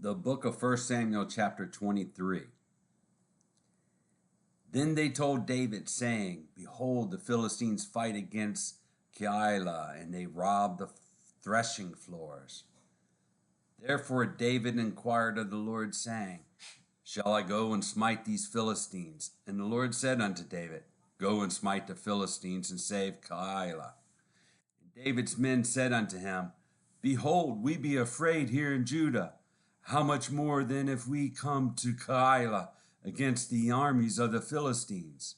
The book of 1 Samuel, chapter 23. Then they told David, saying, Behold, the Philistines fight against Keilah, and they rob the threshing floors. Therefore David inquired of the Lord, saying, Shall I go and smite these Philistines? And the Lord said unto David, Go and smite the Philistines, and save Keilah. And David's men said unto him, Behold, we be afraid here in Judah. How much more then if we come to Keilah against the armies of the Philistines?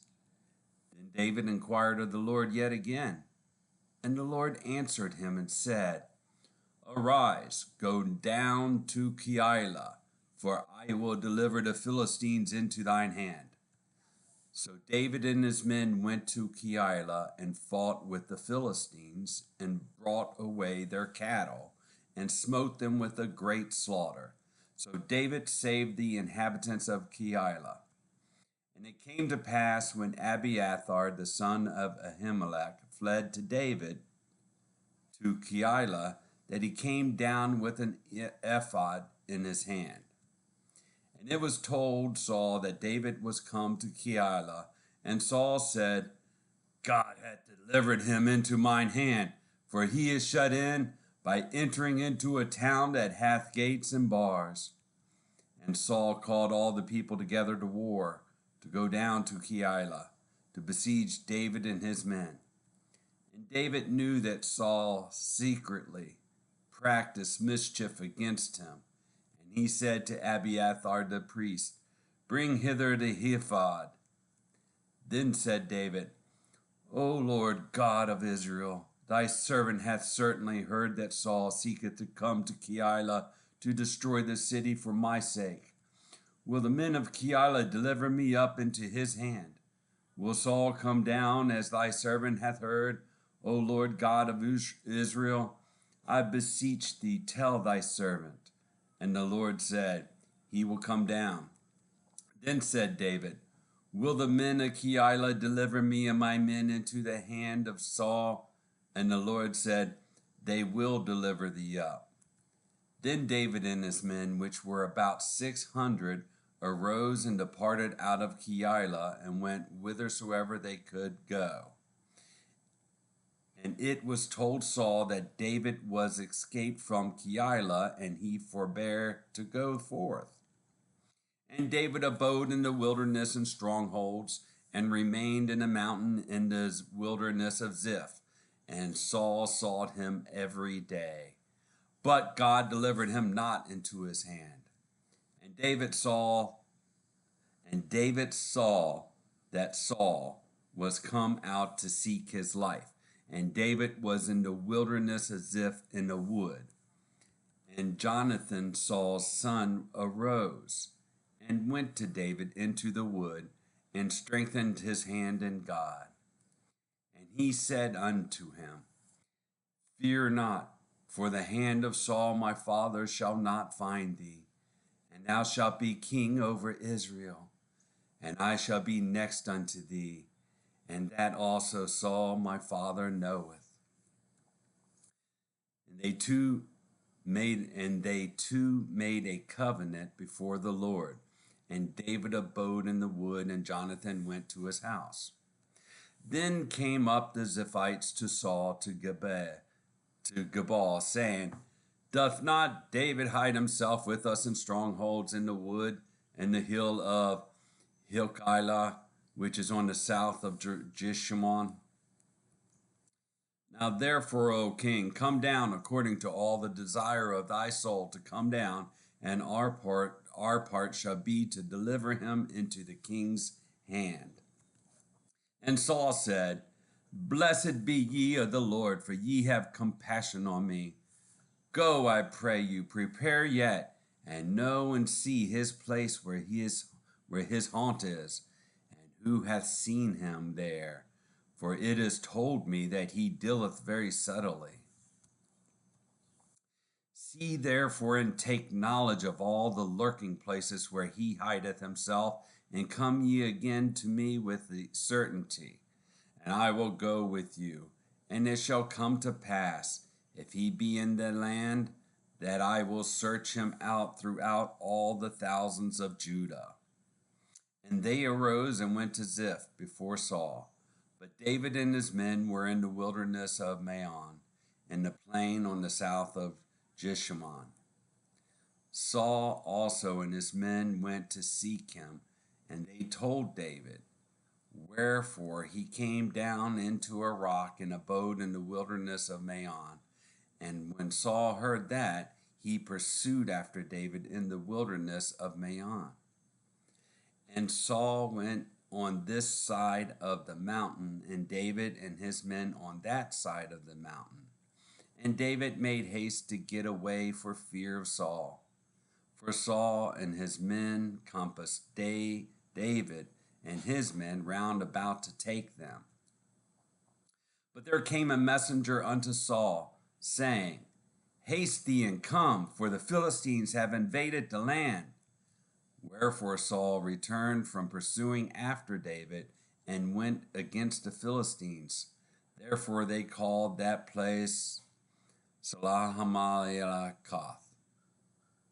Then David inquired of the Lord yet again. And the Lord answered him and said, Arise, go down to Keilah, for I will deliver the Philistines into thine hand. So David and his men went to Keilah and fought with the Philistines, and brought away their cattle, and smote them with a great slaughter. So David saved the inhabitants of Keilah. And it came to pass, when Abiathar the son of Ahimelech fled to David to Keilah, that he came down with an ephod in his hand. And it was told Saul that David was come to Keilah, and Saul said, God hath delivered him into mine hand, for he is shut in by entering into a town that hath gates and bars. And Saul called all the people together to war, to go down to Keilah, to besiege David and his men. And David knew that Saul secretly practiced mischief against him. And he said to Abiathar the priest, Bring hither the ephod. Then said David, O Lord God of Israel, thy servant hath certainly heard that Saul seeketh to come to Keilah to destroy the city for my sake. Will the men of Keilah deliver me up into his hand? Will Saul come down as thy servant hath heard? O Lord God of Israel, I beseech thee, tell thy servant. And the Lord said, He will come down. Then said David, Will the men of Keilah deliver me and my men into the hand of Saul? And the Lord said, They will deliver thee up. Then David and his men, which were about 600, arose and departed out of Keilah, and went whithersoever they could go. And it was told Saul that David was escaped from Keilah, and he forbare to go forth. And David abode in the wilderness and strongholds, and remained in the mountain in the wilderness of Ziph. And Saul sought him every day. But God delivered him not into his hand. And David saw that Saul was come out to seek his life. And David was in the wilderness of Ziph in the wood. And Jonathan, Saul's son, arose and went to David into the wood, and strengthened his hand in God. And he said unto him, Fear not, for the hand of Saul my father shall not find thee, and thou shalt be king over Israel, and I shall be next unto thee, and that also Saul my father knoweth. And they two made a covenant before the Lord. And David abode in the wood, and Jonathan went to his house. Then came up the Ziphites to Saul to Gabal, saying, Doth not David hide himself with us in strongholds in the wood and the hill of Hilkiah, which is on the south of Jeshimon? Now therefore, O king, come down according to all the desire of thy soul to come down, and our part shall be to deliver him into the king's hand. And Saul said, Blessed be ye of the Lord, for ye have compassion on me. Go, I pray you, prepare yet, and know and see his place where his haunt is, and who hath seen him there. For it is told me that he dealeth very subtly. See therefore and take knowledge of all the lurking places where he hideth himself, and come ye again to me with the certainty, and I will go with you. And it shall come to pass, if he be in the land, that I will search him out throughout all the thousands of Judah. And they arose and went to Ziph before Saul. But David and his men were in the wilderness of Maon, in the plain on the south of Jeshimon. Saul also and his men went to seek him, and they told David. Wherefore he came down into a rock and abode in the wilderness of Maon. And when Saul heard that, he pursued after David in the wilderness of Maon. And Saul went on this side of the mountain, and David and his men on that side of the mountain. And David made haste to get away for fear of Saul. For Saul and his men compassed David and his men round about to take them. But there came a messenger unto Saul, saying, Haste thee and come, for the Philistines have invaded the land. Wherefore Saul returned from pursuing after David and went against the Philistines. Therefore they called that place Salahamalakath.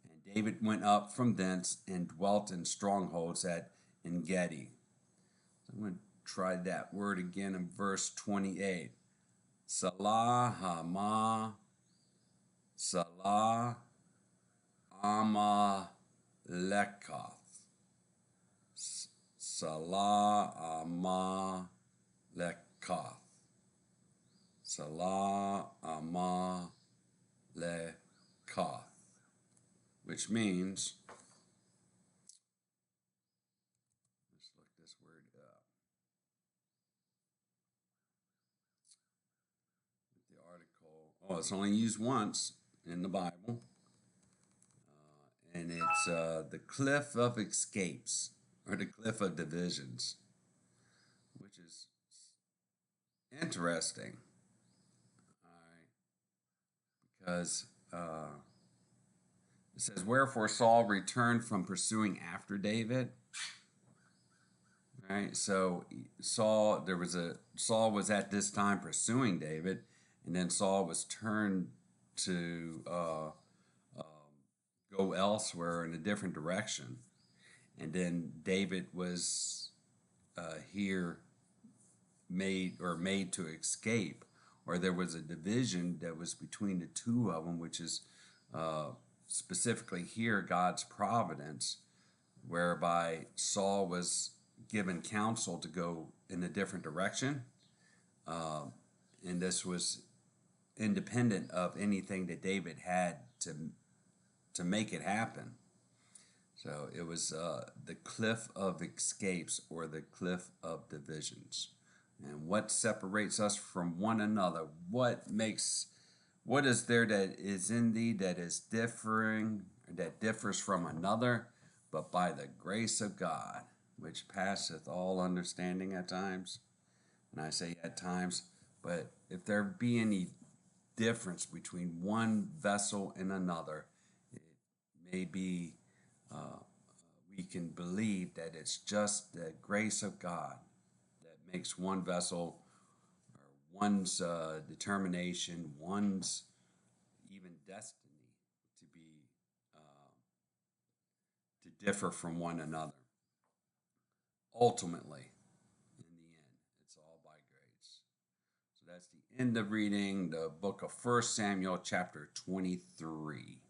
And David went up from thence and dwelt in strongholds at Engedi. So I'm going to try that word again in verse 28. Salahamalakath. Salah Amalekath. Salah Amalekath. Which means, let's look this word up. The article, it's only used once in the Bible. And it's the Cliff of Escapes, or the Cliff of Divisions, which is interesting. All right, because it says, Wherefore Saul returned from pursuing after David. Right, so Saul was at this time pursuing David, and then Saul was turned to go elsewhere in a different direction. And then David was here made to escape, or there was a division that was between the two of them, which is specifically here God's providence, whereby Saul was given counsel to go in a different direction. And this was independent of anything that David had to make it happen. So it was the Cliff of Escapes, or the Cliff of Divisions. And what separates us from one another? What is there that is in thee that is differing, that differs from another, but by the grace of God, which passeth all understanding at times? And I say at times, but if there be any difference between one vessel and another, it may be we can believe that it's just the grace of God that makes one vessel, or one's determination, one's even destiny to be to differ from one another. Ultimately, in the end, it's all by grace. So that's the end of reading the book of 1 Samuel chapter 23.